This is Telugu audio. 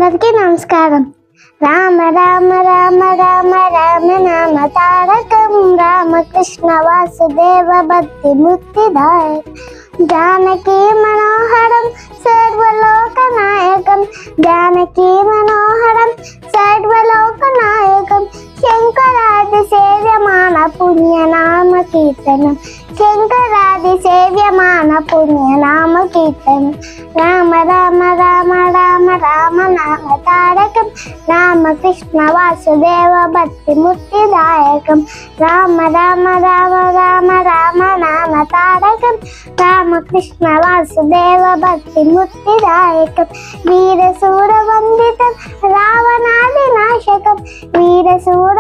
అందరికీ నమస్కారం. రామ రామ రామ రామ రామ నామ తారకం రామకృష్ణ వాసుదేవ భక్తి ముక్తిదాయకం జానకి మనోహరం సర్వలోక నాయకం జానకి మనోహరం సర్వలోక నాయకం శంకరాది సేవ్యమాన పుణ్యనామ కీర్తనం శంకరాది సేవ్యమాన పుణ్యనామ కీర్తనం రామ రామ రామ రామ రామ నామ తారకం రామకృష్ణ వాసుదేవ భక్తి ముక్తిదాయకం రామ రామ రామ రామ రామ నామ తారకం రామకృష్ణ వాసుదేవ భక్తి ముక్తిదాయకం వీరశూర వందితం రావణాది నాశకం వీరశూర